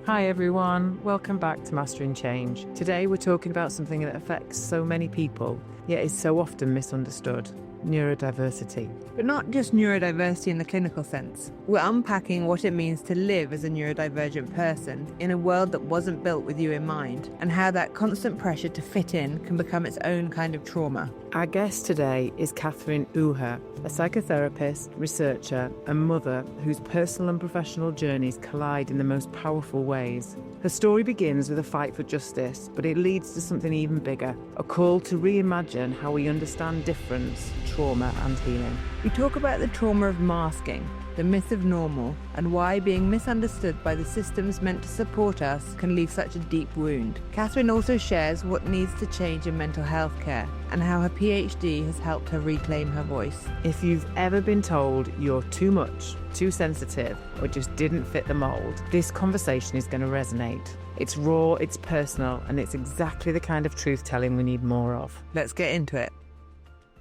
Hi everyone, welcome back to Mastering Change. Today we're talking about something that affects so many people, yet is so often misunderstood: neurodiversity. But not just neurodiversity in the clinical sense. We're unpacking what it means to live as a neurodivergent person in a world that wasn't built with you in mind, and how that constant pressure to fit in can become its own kind of trauma. Our guest today is Katherine Uher, a psychotherapist, researcher, and mother whose personal and professional journeys collide in the most powerful ways. Her story begins with a fight for justice, but it leads to something even bigger: a call to reimagine how we understand difference, trauma, and healing. We talk about the trauma of masking, the myth of normal, and why being misunderstood by the systems meant to support us can leave such a deep wound. Katherine also shares what needs to change in mental health care and how her PhD has helped her reclaim her voice. If you've ever been told you're too much, too sensitive, or just didn't fit the mould, this conversation is going to resonate. It's raw, it's personal, and it's exactly the kind of truth-telling we need more of. Let's get into it.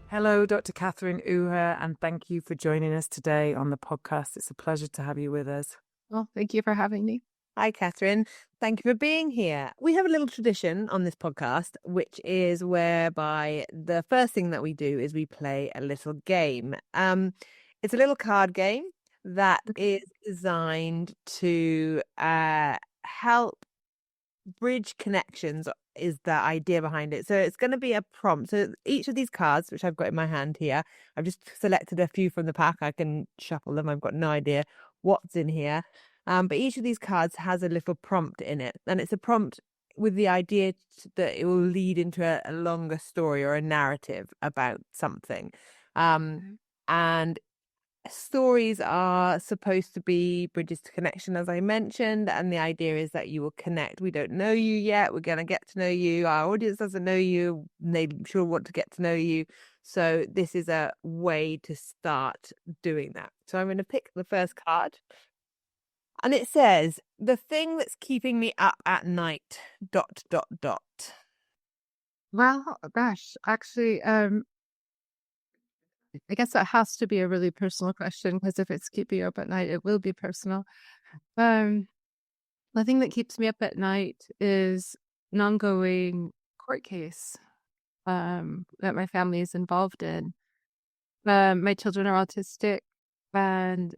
Hello, Dr. Katherine Uher, and thank you for joining us today on the podcast. It's a pleasure to have you with us. Well, thank you for having me. Hi, Katherine. Thank you for being here. We have a little tradition on this podcast, which is whereby the first thing that we do is we play a little game. It's a little card game that is designed to help bridge connections, is the idea behind it. So it's going to be a prompt. So each of these cards, which I've got in my hand here, I've just selected a few from the pack. I can shuffle them. I've got no idea what's in here. But each of these cards has a little prompt in it. And it's a prompt with the idea that it will lead into a longer story or a narrative about something. And stories are supposed to be bridges to connection, as I mentioned, and the idea is that you will connect. We don't know you yet. We're going to get to know you. Our audience doesn't know you. They sure want to get to know you. So this is a way to start doing that. So I'm going to pick the first card. And it says, "The thing that's keeping me up at night, ... Well, gosh, actually, I guess that has to be a really personal question, because if it's keeping you up at night, it will be personal. The thing that keeps me up at night is an ongoing court case that my family is involved in. My children are autistic, and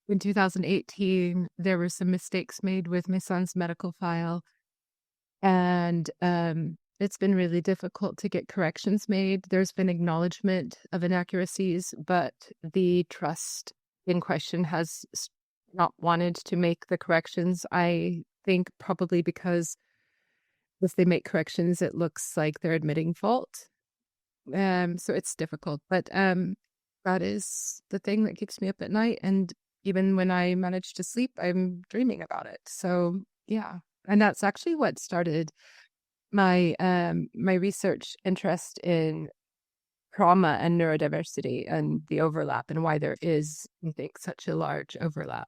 in 2018, there were some mistakes made with my son's medical file, and it's been really difficult to get corrections made. There's been acknowledgement of inaccuracies, but the trust in question has not wanted to make the corrections. I think probably because if they make corrections, it looks like they're admitting fault. So it's difficult, but that is the thing that keeps me up at night. And even when I manage to sleep, I'm dreaming about it. So yeah, and that's actually what started my my research interest in trauma and neurodiversity and the overlap, and why there is, I think, such a large overlap.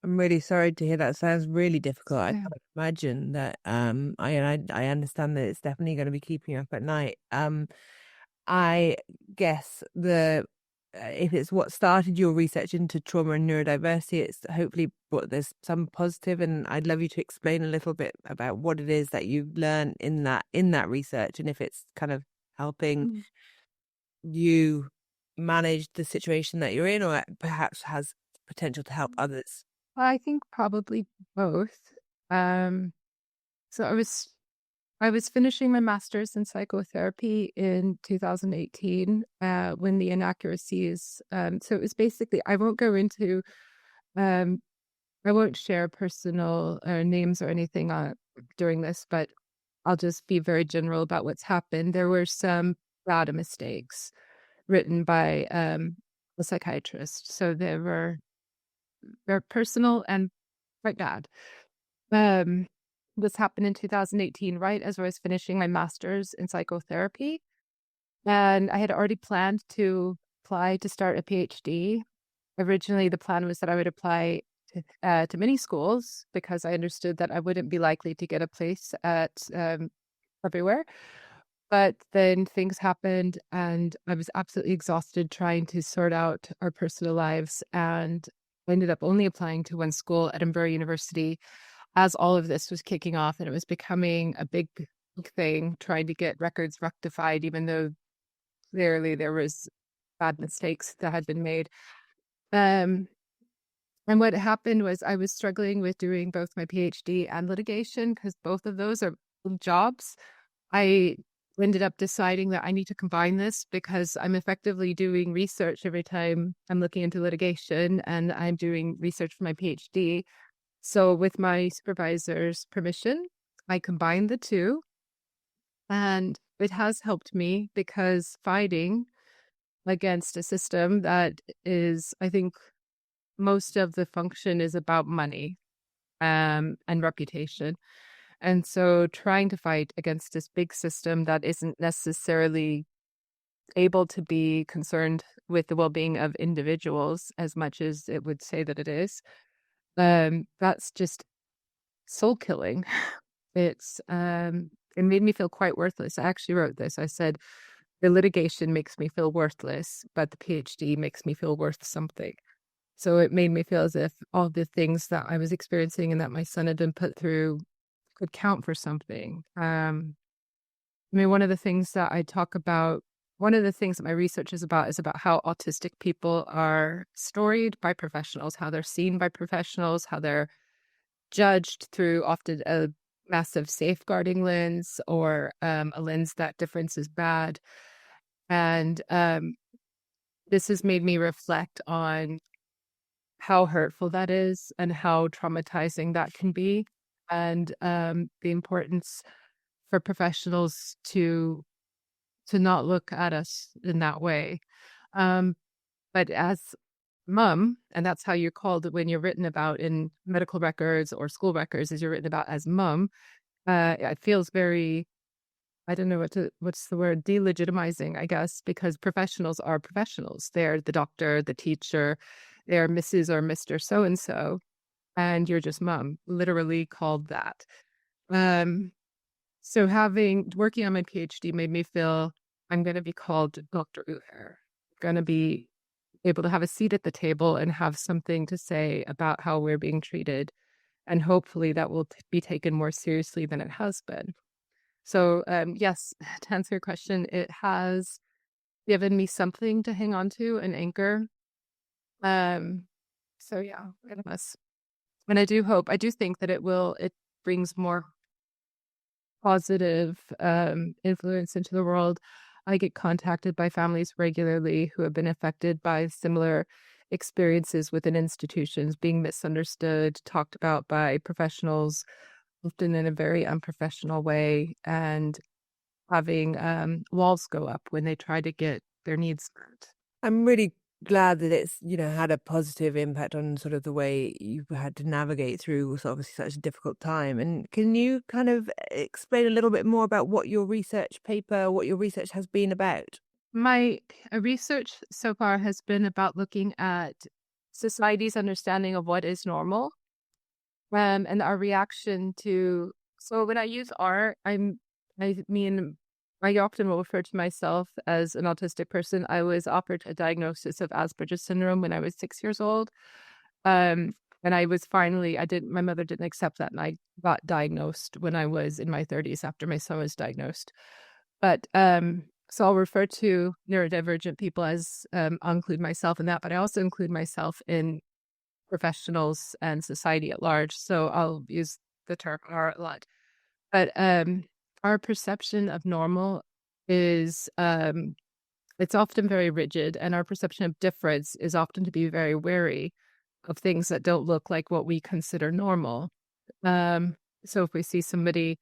I'm really sorry to hear that. Sounds really difficult. I Yeah. can't imagine that. I understand that it's definitely going to be keeping you up at night. I guess if it's what started your research into trauma and neurodiversity, it's hopefully there's some positive, and I'd love you to explain a little bit about what it is that you've learned in that research, and if it's kind of helping you manage the situation that you're in, or perhaps has potential to help others. Well, I think probably both. So I was finishing my master's in psychotherapy in 2018 when the inaccuracies. So it was basically, I won't go into, I won't share personal names or anything during this, but I'll just be very general about what's happened. There were some data mistakes written by a psychiatrist. So they're personal and quite bad. This happened in 2018, right as I was finishing my master's in psychotherapy. And I had already planned to apply to start a PhD. Originally, the plan was that I would apply to many schools, because I understood that I wouldn't be likely to get a place at everywhere. But then things happened, and I was absolutely exhausted trying to sort out our personal lives, and I ended up only applying to one school, Edinburgh University. as all of this was kicking off and it was becoming a big thing, trying to get records rectified, even though clearly there was bad mistakes that had been made. And what happened was I was struggling with doing both my PhD and litigation because both of those are jobs. I ended up deciding that I need to combine this because I'm effectively doing research every time I'm looking into litigation, and I'm doing research for my PhD. So with my supervisor's permission, I combined the two, and it has helped me because fighting against a system that is, I think, most of the function is about money and reputation. And so trying to fight against this big system that isn't necessarily able to be concerned with the well-being of individuals as much as it would say that it is, that's just soul killing. It made me feel quite worthless. I actually wrote this. I said, the litigation makes me feel worthless, but the PhD makes me feel worth something. So it made me feel as if all the things that I was experiencing and that my son had been put through could count for something. I mean, one of the things that I talk about, one of the things that my research is about how autistic people are storied by professionals, how they're seen by professionals, how they're judged through often a massive safeguarding lens or a lens that difference is bad. And this has made me reflect on how hurtful that is and how traumatizing that can be, and the importance for professionals to not look at us in that way. But as mum, and that's how you're called when you're written about in medical records or school records, is you're written about as mum. It feels very, I don't know what's the word, delegitimizing, I guess, because professionals are professionals. They're the doctor, the teacher, they're Mrs. or Mr. So-and-so, and you're just mum, literally called that. So working on my PhD made me feel I'm going to be called Dr. Uher, going to be able to have a seat at the table and have something to say about how we're being treated. And hopefully that will be taken more seriously than it has been. So yes, to answer your question, it has given me something to hang on to, an anchor. So yeah, it must. And I do think that it brings more positive influence into the world. I get contacted by families regularly who have been affected by similar experiences within institutions, being misunderstood, talked about by professionals, often in a very unprofessional way, and having walls go up when they try to get their needs met. I'm really glad that it's, had a positive impact on sort of the way you've had to navigate through what's obviously such a difficult time. And can you kind of explain a little bit more about what your research has been about? My research so far has been about looking at society's understanding of what is normal, and our reaction to. So when I use art, I often will refer to myself as an autistic person. I was offered a diagnosis of Asperger's syndrome when I was 6 years old. And I was my mother didn't accept that. And I got diagnosed when I was in my 30s after my son was diagnosed. But so I'll refer to neurodivergent people as, I'll include myself in that, but I also include myself in professionals and society at large. So I'll use the term art a lot. But our perception of normal is it's often very rigid, and our perception of difference is often to be very wary of things that don't look like what we consider normal. So if we see somebody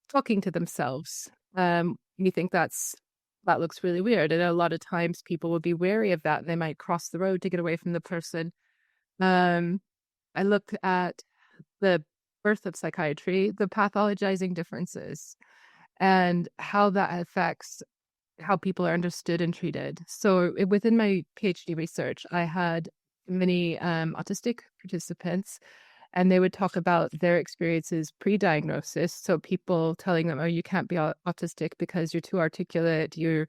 talking to themselves, we think that looks really weird. And a lot of times people will be wary of that, and they might cross the road to get away from the person. I looked at the birth of psychiatry, the pathologizing differences, and how that affects how people are understood and treated. So within my PhD research, I had many autistic participants, and they would talk about their experiences pre-diagnosis. So people telling them, oh, you can't be autistic because you're too articulate, you're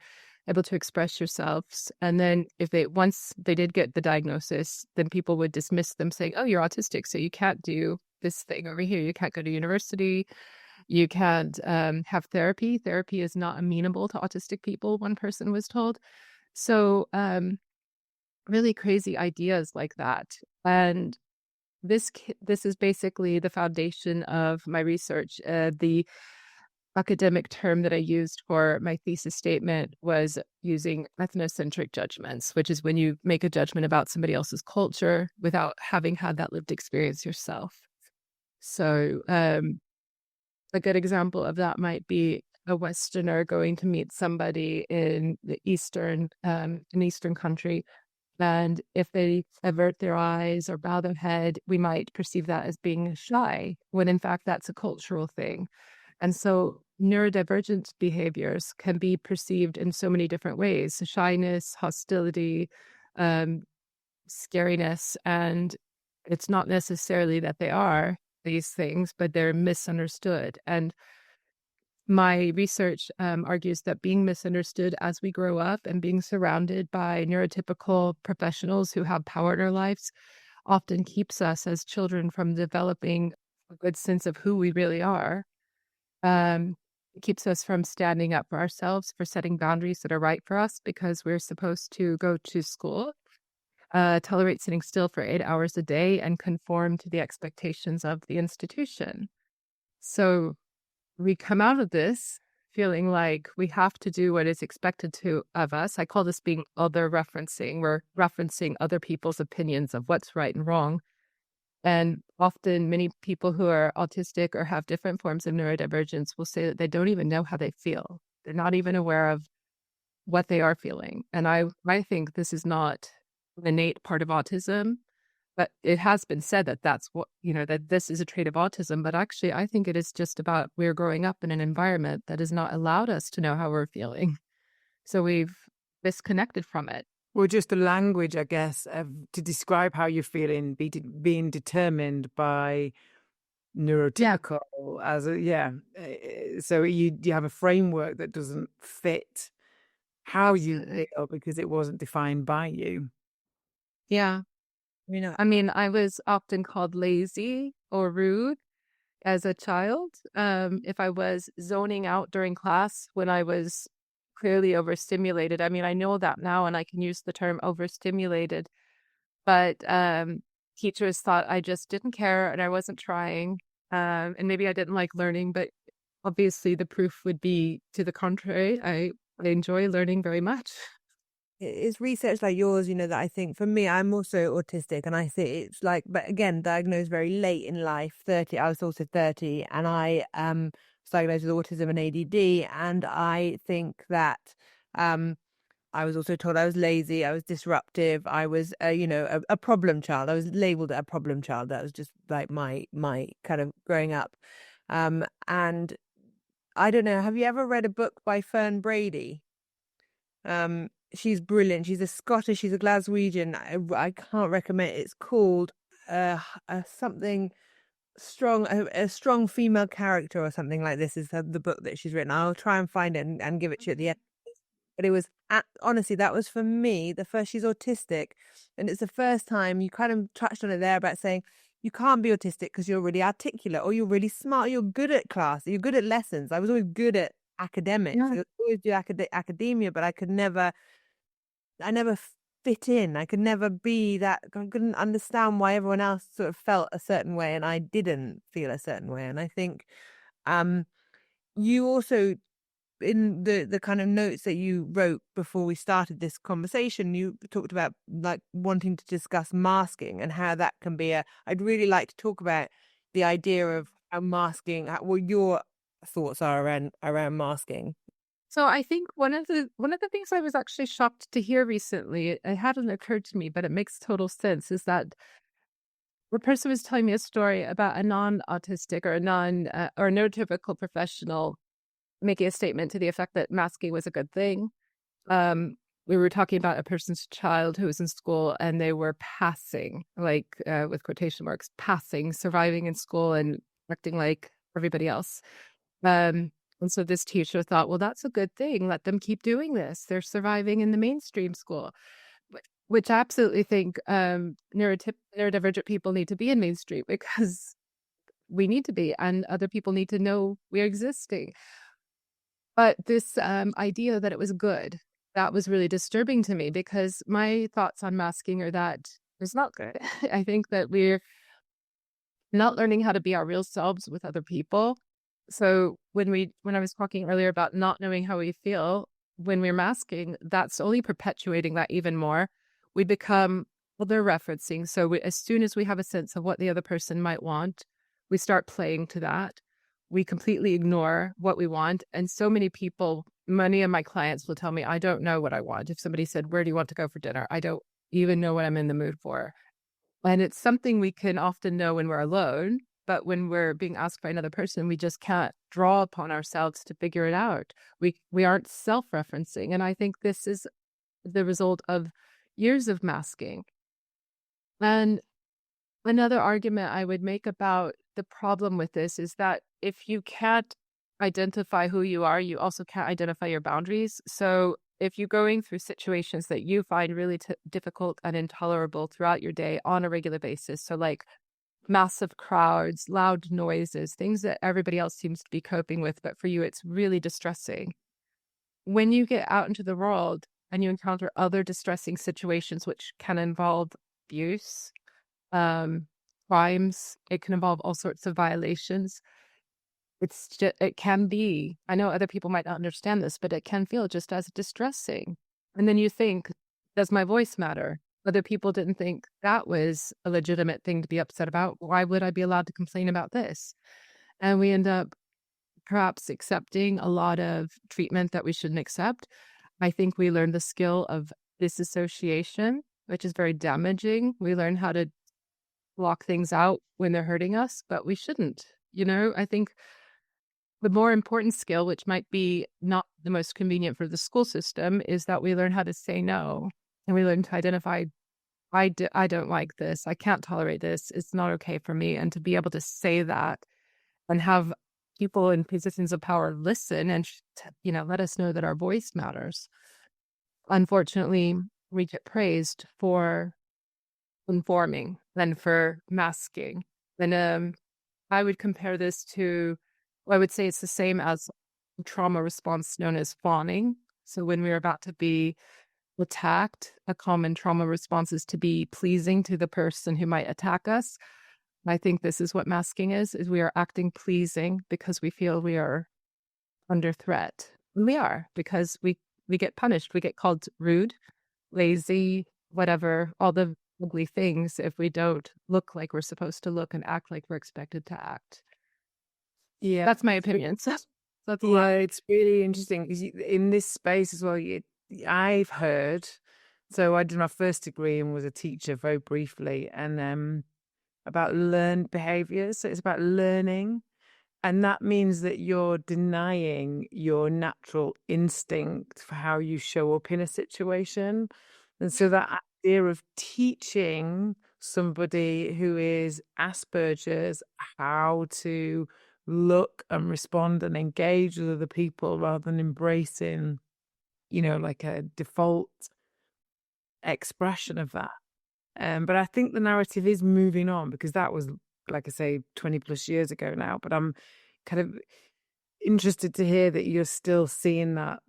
able to express yourselves. And then once they did get the diagnosis, then people would dismiss them saying, oh, you're autistic, so you can't do this thing over here. You can't go to university. You can't have therapy. Therapy is not amenable to autistic people, one person was told. So really crazy ideas like that. And this is basically the foundation of my research. The academic term that I used for my thesis statement was using ethnocentric judgments, which is when you make a judgment about somebody else's culture without having had that lived experience yourself. So a good example of that might be a Westerner going to meet somebody in the an Eastern country. And if they avert their eyes or bow their head, we might perceive that as being shy, when in fact that's a cultural thing. And so neurodivergent behaviors can be perceived in so many different ways: shyness, hostility, scariness. And it's not necessarily that they are these things, but they're misunderstood. And my research argues that being misunderstood as we grow up and being surrounded by neurotypical professionals who have power in our lives often keeps us as children from developing a good sense of who we really are. It keeps us from standing up for ourselves, for setting boundaries that are right for us, because we're supposed to go to school, tolerate sitting still for 8 hours a day, and conform to the expectations of the institution. So we come out of this feeling like we have to do what is expected of us. I call this being other referencing. We're referencing other people's opinions of what's right and wrong. And often many people who are autistic or have different forms of neurodivergence will say that they don't even know how they feel. They're not even aware of what they are feeling. And I think this is not an innate part of autism, but it has been said that that's what, that this is a trait of autism. But actually, I think it is just about we're growing up in an environment that has not allowed us to know how we're feeling. So we've disconnected from it. Well, just the language, I guess, to describe how you're feeling, being determined by neurotypical so you have a framework that doesn't fit how you feel because it wasn't defined by you. Yeah. I mean, I was often called lazy or rude as a child. If I was zoning out during class when I was clearly overstimulated. I mean, I know that now and I can use the term overstimulated, but teachers thought I just didn't care and I wasn't trying. And maybe I didn't like learning, but obviously the proof would be to the contrary. I enjoy learning very much. It's research like yours, that I think for me, I'm also autistic, and I think it's like, but again, diagnosed very late in life, 30. I was also 30, and I was diagnosed with autism and ADD, and I think that I was also told I was lazy, I was disruptive, I was a problem child. I was labeled a problem child. That was just like my kind of growing up. And I don't know, have you ever read a book by Fern Brady? She's brilliant. She's she's a Glaswegian. I can't recommend it. It's called something strong, a strong female character or something like this is the book that she's written. I'll try and find it and give it to you at the end. But it was honestly, that was for me the first. She's autistic, and it's the first time you kind of touched on it there about saying you can't be autistic because you're really articulate or you're really smart. You're good at class. You're good at lessons. I was always good at academics. Yeah. I would always do academia, but I never fit in. I could never be that. I couldn't understand why everyone else sort of felt a certain way and I didn't feel a certain way. And I think you also, in the kind of notes that you wrote before we started this conversation, you talked about like wanting to discuss masking and how that can be I'd really like to talk about the idea of how masking, what your thoughts are around masking. So I think one of the things I was actually shocked to hear recently, it hadn't occurred to me, but it makes total sense, is that a person was telling me a story about a non-autistic or or neurotypical professional making a statement to the effect that masking was a good thing. We were talking about a person's child who was in school and they were passing, like with quotation marks, passing, surviving in school and acting like everybody else. And so this teacher thought, well, that's a good thing. Let them keep doing this. They're surviving in the mainstream school, which I absolutely think neurodivergent people need to be in mainstream because we need to be, and other people need to know we're existing. But this idea that it was good, that was really disturbing to me, because my thoughts on masking are that it's not good. I think that we're not learning how to be our real selves with other people. So when I was talking earlier about not knowing how we feel when we're masking, that's only perpetuating that even more. We become, well, they're referencing. So as soon as we have a sense of what the other person might want, we start playing to that. We completely ignore what we want. And so many people, many of my clients will tell me, I don't know what I want. If somebody said, where do you want to go for dinner? I don't even know what I'm in the mood for. And it's something we can often know when we're alone, but when we're being asked by another person, we just can't draw upon ourselves to figure it out. We aren't self-referencing. And I think this is the result of years of masking. And another argument I would make about the problem with this is that if you can't identify who you are, you also can't identify your boundaries. So if you're going through situations that you find really difficult and intolerable throughout your day on a regular basis, so like massive crowds, loud noises, things that everybody else seems to be coping with, but for you, it's really distressing. When you get out into the world and you encounter other distressing situations, which can involve abuse, crimes, it can involve all sorts of violations. It can be, I know other people might not understand this, but it can feel just as distressing. And then you think, does my voice matter? Other people didn't think that was a legitimate thing to be upset about. Why would I be allowed to complain about this? And we end up perhaps accepting a lot of treatment that we shouldn't accept. I think we learn the skill of disassociation, which is very damaging. We learn how to block things out when they're hurting us, but we shouldn't. I think the more important skill, which might be not the most convenient for the school system, is that we learn how to say no. And we learn to identify, I don't like this. I can't tolerate this. It's not okay for me. And to be able to say that and have people in positions of power listen and, let us know that our voice matters. Unfortunately, we get praised for informing than for masking. And I would compare this to, I would say it's the same as trauma response known as fawning. So when we're about to be attacked, a common trauma response is to be pleasing to the person who might attack us. I think this is what masking is we are acting pleasing because we feel we are under threat. And we are, because we get punished. We get called rude, lazy, whatever, all the ugly things if we don't look like we're supposed to look and act like we're expected to act. Yeah, that's my opinion. So that's it's really interesting because in this space as well, I've heard. So I did my first degree and was a teacher very briefly, and about learned behaviors. So it's about learning, and that means that you're denying your natural instinct for how you show up in a situation. And so that idea of teaching somebody who is Asperger's how to look and respond and engage with other people rather than embracing, like a default expression of that. But I think the narrative is moving on, because that was, like I say, 20 plus years ago now. But I'm kind of interested to hear that you're still seeing that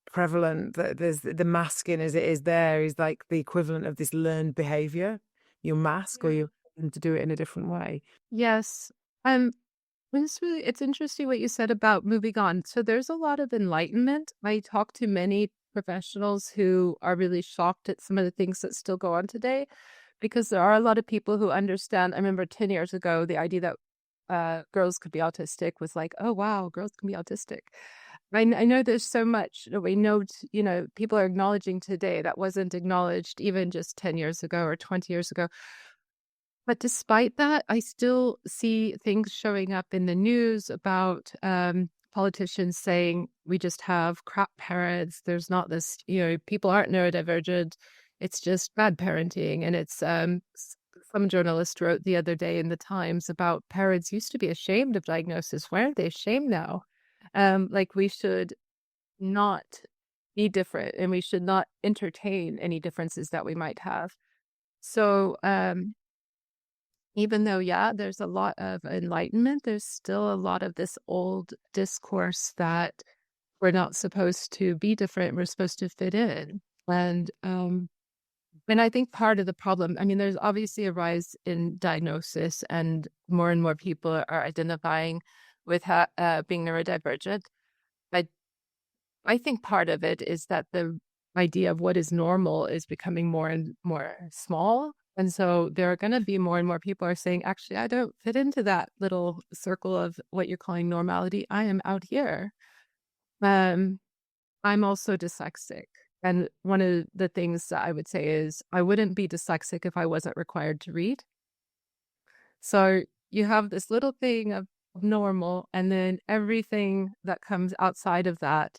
prevalent, that there's the masking as it is there is like the equivalent of this learned behavior. You mask or you learn to do it in a different way. Yes. It's interesting what you said about moving on. So there's a lot of enlightenment. I talk to many professionals who are really shocked at some of the things that still go on today, because there are a lot of people who understand. I remember 10 years ago, the idea that girls could be autistic was like, oh, wow, girls can be autistic. I know there's so much that we know, people are acknowledging today that wasn't acknowledged even just 10 years ago or 20 years ago. But despite that, I still see things showing up in the news about politicians saying we just have crap parents. There's not this, people aren't neurodivergent. It's just bad parenting. And it's some journalist wrote the other day in the Times about parents used to be ashamed of diagnosis. Why aren't they ashamed now? Like we should not be different, and we should not entertain any differences that we might have. So even though, yeah, there's a lot of enlightenment, there's still a lot of this old discourse that we're not supposed to be different, we're supposed to fit in. And I think part of the problem, I mean, there's obviously a rise in diagnosis, and more people are identifying with being neurodivergent. But I think part of it is that the idea of what is normal is becoming more and more small. And so there are going to be more and more people are saying, actually, I don't fit into that little circle of what you're calling normality. I am out here. Um, I'm also dyslexic. And one of the things that I would say is I wouldn't be dyslexic if I wasn't required to read. So you have this little thing of normal, and then everything that comes outside of that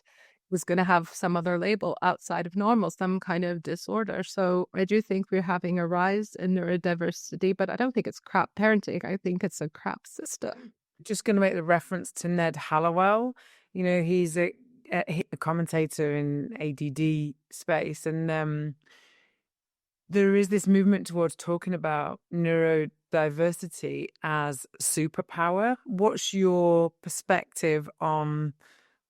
was going to have some other label outside of normal, some kind of disorder. So I do think we're having a rise in neurodiversity, but I don't think it's crap parenting. I think it's a crap system. Just going to make the reference to Ned Hallowell. You know, he's a commentator in ADD space, and there is this movement towards talking about neurodiversity as superpower. What's your perspective on,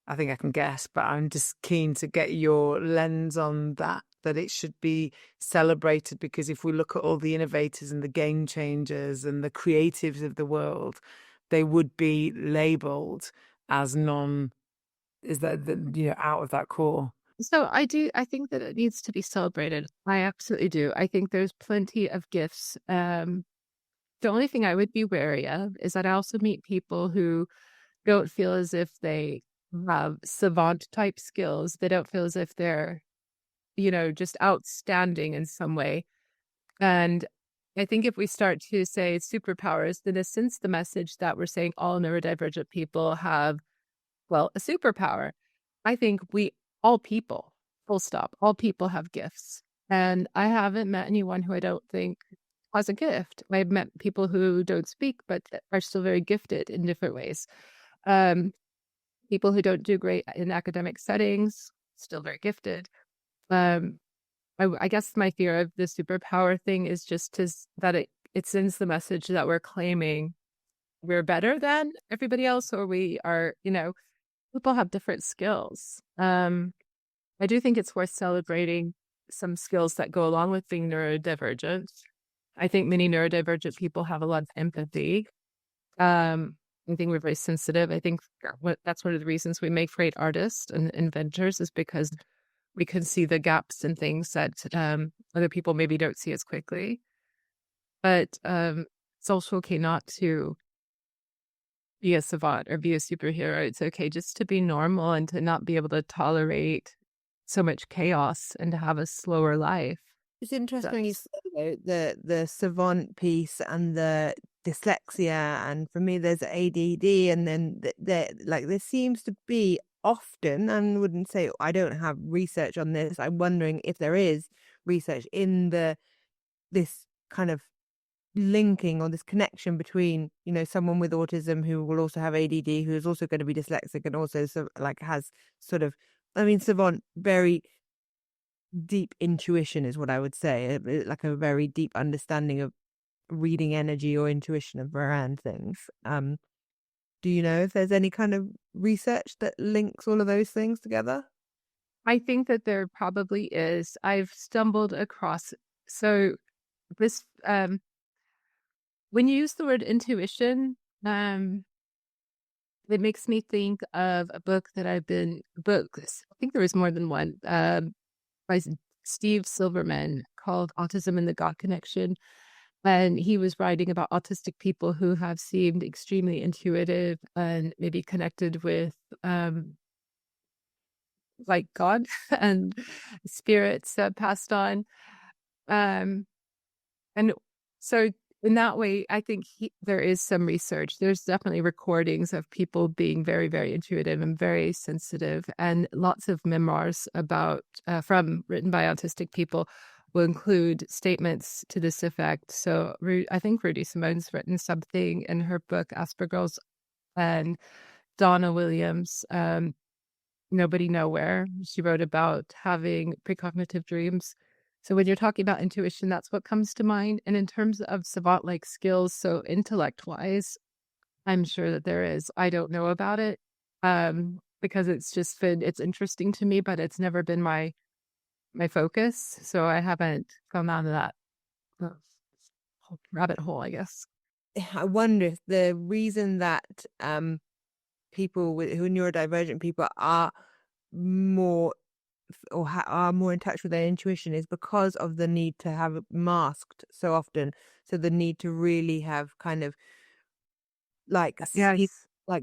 I think I can guess, but I'm just keen to get your lens on that it should be celebrated, because if we look at all the innovators and the game changers and the creatives of the world, they would be labeled as out of that core. So I think that it needs to be celebrated. I absolutely do. I think there's plenty of gifts. The only thing I would be wary of is that I also meet people who don't feel as if they have savant type skills. They don't feel as if they're, just outstanding in some way. And I think if we start to say superpowers, then since the message that we're saying all neurodivergent people have, well, a superpower, I think all people, full stop, all people have gifts. And I haven't met anyone who I don't think has a gift. I've met people who don't speak, but are still very gifted in different ways. People who don't do great in academic settings, still very gifted. I guess my fear of the superpower thing is just that it sends the message that we're claiming we're better than everybody else, or we are, people have different skills. I do think it's worth celebrating some skills that go along with being neurodivergent. I think many neurodivergent people have a lot of empathy. I think we're very sensitive. I think that's one of the reasons we make great artists and inventors, is because we can see the gaps in things that other people maybe don't see as quickly. But it's also okay not to be a savant or be a superhero. It's okay just to be normal and to not be able to tolerate so much chaos and to have a slower life. It's interesting you say the savant piece and the dyslexia, and for me there's ADD, and then there seems to be often, and wouldn't say I don't have research on this, I'm wondering if there is research in this kind of linking or this connection between someone with autism who will also have ADD, who is also going to be dyslexic, and also has sort of, savant, very deep intuition is what I would say, like a very deep understanding of reading energy or intuition around things. Do you know if there's any kind of research that links all of those things together? I think that there probably is. I've stumbled across, so this, when you use the word intuition, it makes me think of a book that I think there was more than one, by Steve Silverman, called Autism and the God Connection. And he was writing about autistic people who have seemed extremely intuitive and maybe connected with like God and spirits passed on. And so in that way, I think there is some research. There's definitely recordings of people being very, very intuitive and very sensitive, and lots of memoirs about written by autistic people will include statements to this effect. So I think Rudy Simone's written something in her book Asperger's, and Donna Williams, Nobody Nowhere, she wrote about having precognitive dreams. So when you're talking about intuition, that's what comes to mind. And in terms of savant-like skills, so intellect-wise, I'm sure that there is. I don't know about it, because it's interesting to me, but it's never been my focus. So I haven't gone down to that uh, rabbit hole, I guess. I wonder if the reason that people who are neurodivergent people are more are more in touch with their intuition is because of the need to have it masked so often. So the need to really have kind of like Yes.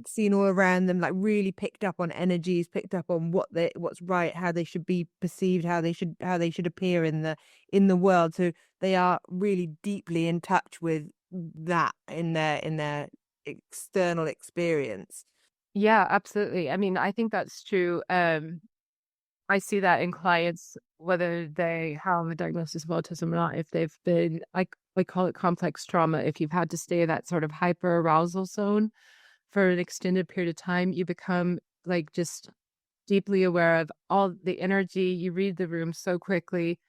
seen all around them, like really picked up on energies, picked up on what's right, how they should be perceived, how they should appear in the world. So they are really deeply in touch with that in their external experience. Yeah, absolutely. I mean, I think that's true. I see that in clients, whether they have a diagnosis of autism or not, if they've been, I call it complex trauma. If you've had to stay in that sort of hyper-arousal zone for an extended period of time, you become like just deeply aware of all the energy. You read the room so quickly.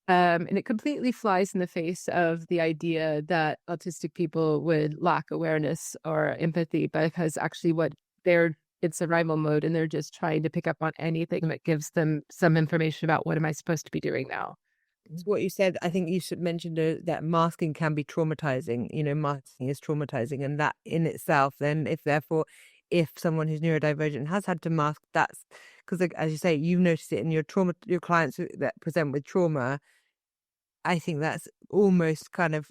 And it completely flies in the face of the idea that autistic people would lack awareness or empathy, because actually what they're in survival mode and they're just trying to pick up on anything that gives them some information about what am I supposed to be doing now. It's what you said. I think you should mention that masking can be traumatizing. Masking is traumatizing, and that in itself, then if someone who's neurodivergent has had to mask, that's because, like, as you say, you've noticed it in your clients that present with trauma. I think that's almost kind of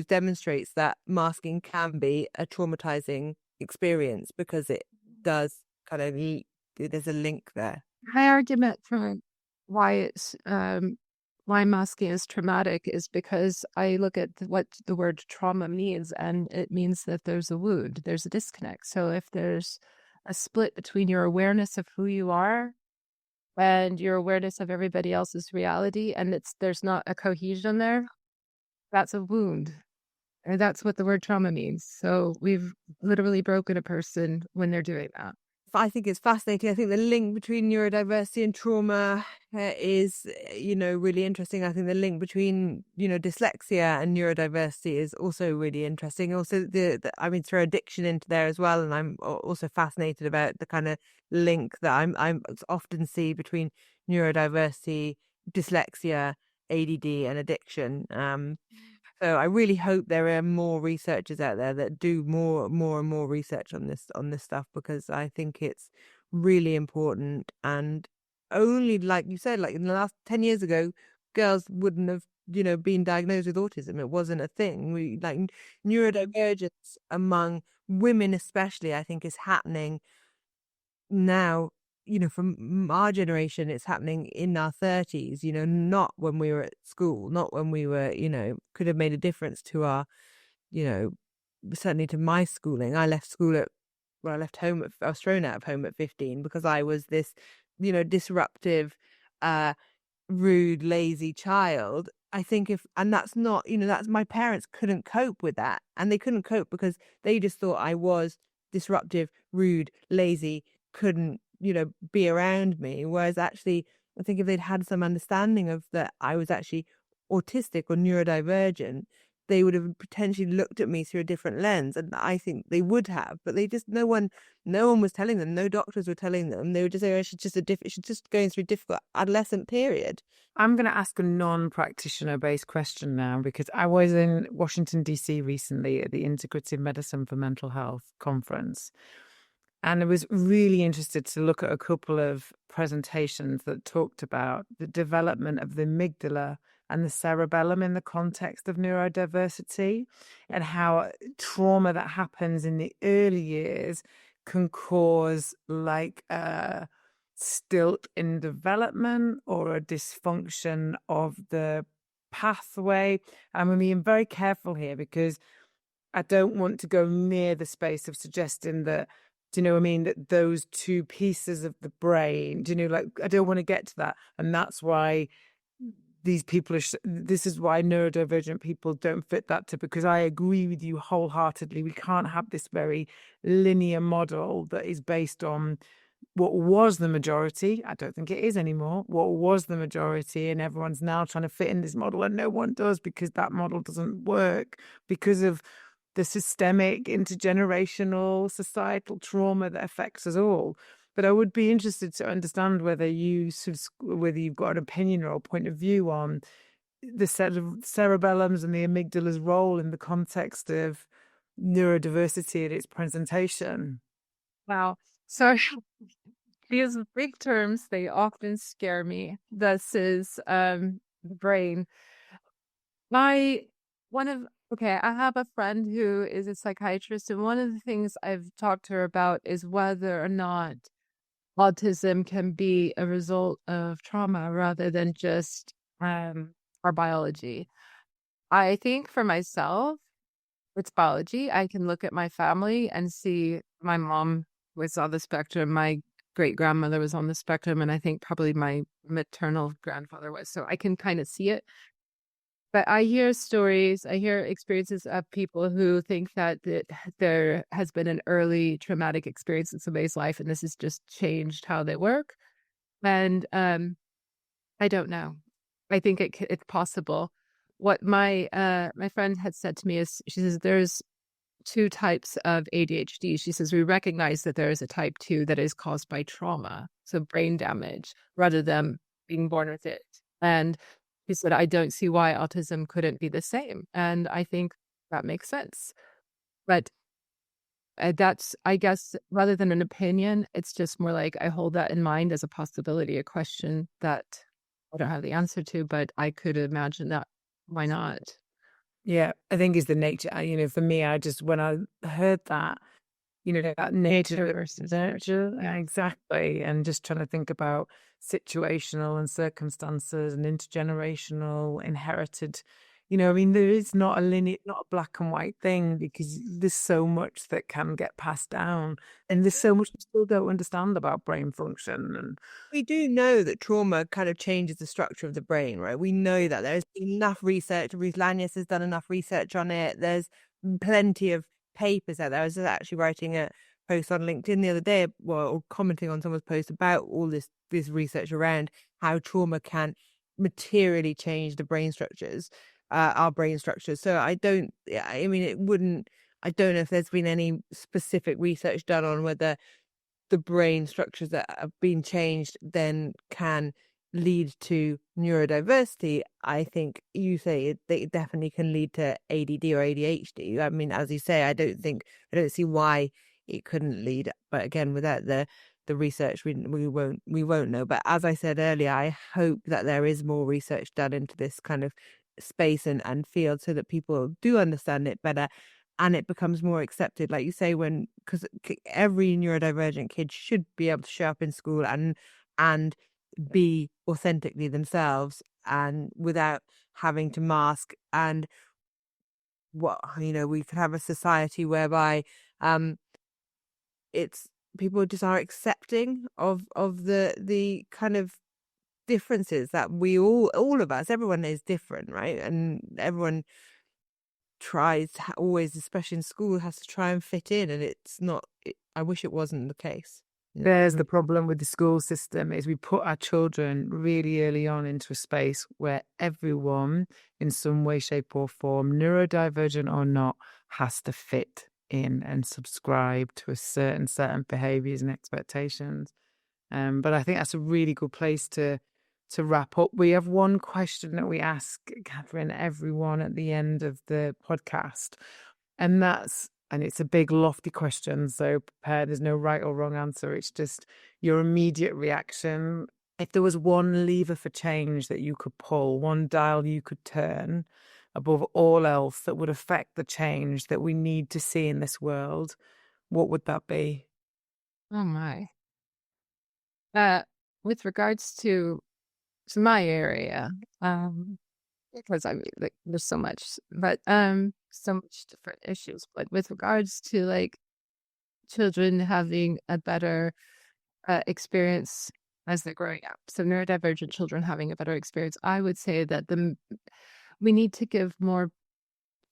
demonstrates that masking can be a traumatizing experience because it does kind of, there's a link there. My argument for why why masking is traumatic is because I look at what the word trauma means, and it means that there's a wound, there's a disconnect. So if there's a split between your awareness of who you are and your awareness of everybody else's reality, and there's not a cohesion there, that's a wound. And that's what the word trauma means. So we've literally broken a person when they're doing that. I think it's fascinating. I think the link between neurodiversity and trauma is, really interesting. I think the link between, dyslexia and neurodiversity is also really interesting. Also, throw addiction into there as well. And I'm also fascinated about the kind of link that I'm often see between neurodiversity, dyslexia, ADD, and addiction. So I really hope there are more researchers out there that do more and more research on this stuff, because I think it's really important. And only, like you said, like in the last 10 years ago, girls wouldn't have, been diagnosed with autism. It wasn't a thing. Neurodivergence among women especially, I think, is happening now. From our generation, it's happening in our 30s, not when we were at school, not when we were, could have made a difference to our, certainly to my schooling. I left home, I was thrown out of home at 15 because I was this, disruptive, rude, lazy child. I think and that's not, that's my parents couldn't cope with that. And they couldn't cope because they just thought I was disruptive, rude, lazy, couldn't, be around me. Whereas actually, I think if they'd had some understanding of that I was actually autistic or neurodivergent, they would have potentially looked at me through a different lens. And I think they would have, but no one was telling them, no doctors were telling them. They would just say, oh, she's just going through a difficult adolescent period. I'm going to ask a non-practitioner based question now, because I was in Washington, D.C. recently at the Integrative Medicine for Mental Health conference. And I was really interested to look at a couple of presentations that talked about the development of the amygdala and the cerebellum in the context of neurodiversity, and how trauma that happens in the early years can cause like a stilt in development or a dysfunction of the pathway. I'm being very careful here because I don't want to go near the space of suggesting that, do you know what I mean, that those two pieces of the brain, I don't want to get to that. And that's why these people this is why neurodivergent people don't fit that because I agree with you wholeheartedly. We can't have this very linear model that is based on what was the majority, I don't think it is anymore, what was the majority, and everyone's now trying to fit in this model, and no one does, because that model doesn't work because of the systemic, intergenerational, societal trauma that affects us all. But I would be interested to understand whether whether you've got an opinion or a point of view on the cerebellum's and the amygdala's role in the context of neurodiversity and its presentation. Wow. So these big terms, they often scare me. This is the brain. I have a friend who is a psychiatrist, and one of the things I've talked to her about is whether or not autism can be a result of trauma rather than just our biology. I think for myself, it's biology. I can look at my family and see my mom was on the spectrum, my great grandmother was on the spectrum, and I think probably my maternal grandfather was. So I can kind of see it. But I hear stories, I hear experiences of people who think that there has been an early traumatic experience in somebody's life, and this has just changed how they work. And I don't know. I think it's possible. What my friend had said to me is, she says there's two types of ADHD. She says we recognize that there is a type 2 that is caused by trauma, so brain damage, rather than being born with it. And she said, I don't see why autism couldn't be the same. And I think that makes sense. But that's, I guess, rather than an opinion, it's just more like I hold that in mind as a possibility, a question that I don't have the answer to, but I could imagine that. Why not? Yeah, I think it's the nature. For me, when I heard that, that nature versus nurture, exactly, and just trying to think about situational and circumstances and intergenerational, inherited. There is not a linear, not a black and white thing, because there's so much that can get passed down, and there's so much we still don't understand about brain function. And We do know that trauma kind of changes the structure of the brain, right? We know that there's enough research. Ruth Lanyas has done enough research on it. There's plenty of papers out there. I was just actually writing a post on LinkedIn the other day, or commenting on someone's post about all this research around how trauma can materially change the brain structures, our brain structures. So I don't know if there's been any specific research done on whether the brain structures that have been changed then can lead to neurodiversity. I think you say it definitely can lead to ADD or ADHD. I mean, as you say, I don't see why it couldn't lead. But again, without the research, we won't know. But as I said earlier, I hope that there is more research done into this kind of space and field, so that people do understand it better and it becomes more accepted, like you say, because every neurodivergent kid should be able to show up in school and be authentically themselves, and without having to mask. And we could have a society whereby it's people just are accepting of the kind of differences that we all of us, everyone is different, right? And everyone tries always, especially in school, has to try and fit in, and it's not. I wish it wasn't the case. there's the problem with the school system, is we put our children really early on into a space where everyone, in some way, shape or form, neurodivergent or not, has to fit in and subscribe to a certain set of behaviors and expectations. But I think that's a really good place to wrap up. We have one question that we ask, Katherine, everyone at the end of the podcast, and it's a big, lofty question, so prepare. There's no right or wrong answer. It's just your immediate reaction. If there was one lever for change that you could pull, one dial you could turn above all else that would affect the change that we need to see in this world, what would that be? Oh my. With regards to my area, because I mean, like, there's so much, but so much different issues. But with regards to like children having a better experience as they're growing up, so neurodivergent children having a better experience, I would say that we need to give more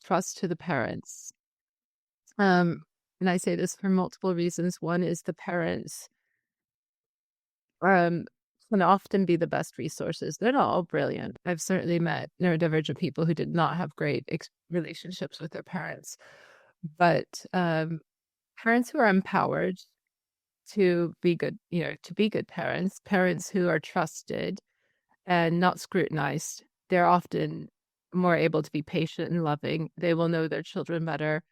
trust to the parents. And I say this for multiple reasons. One is the parents can often be the best resources. They're not all brilliant. I've certainly met neurodivergent people who did not have great relationships with their parents, but parents who are empowered to be good, to be good parents, parents who are trusted and not scrutinized, they're often more able to be patient and loving. They will know their children better,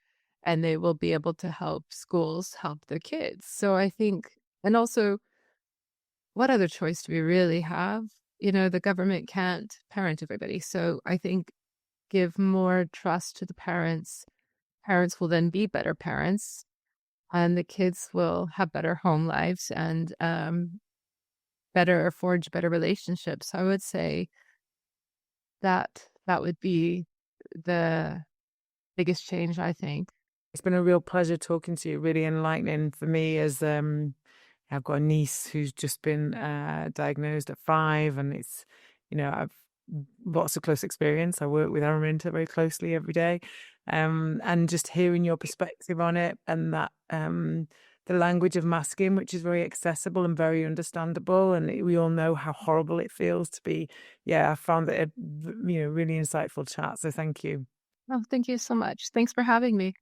and they will be able to help schools help their kids. So I think, and also, what other choice do we really have? The government can't parent everybody. So I think give more trust to the parents. Parents will then be better parents, and the kids will have better home lives and forge better relationships. So I would say that would be the biggest change, I think. It's been a real pleasure talking to you, really enlightening for me as I've got a niece who's just been diagnosed at 5, and it's, I've lots of close experience. I work with Araminta very closely every day, and just hearing your perspective on it, and that the language of masking, which is very accessible and very understandable, and we all know how horrible it feels to be. Yeah, I found it a really insightful chat. So thank you. Oh, thank you so much. Thanks for having me.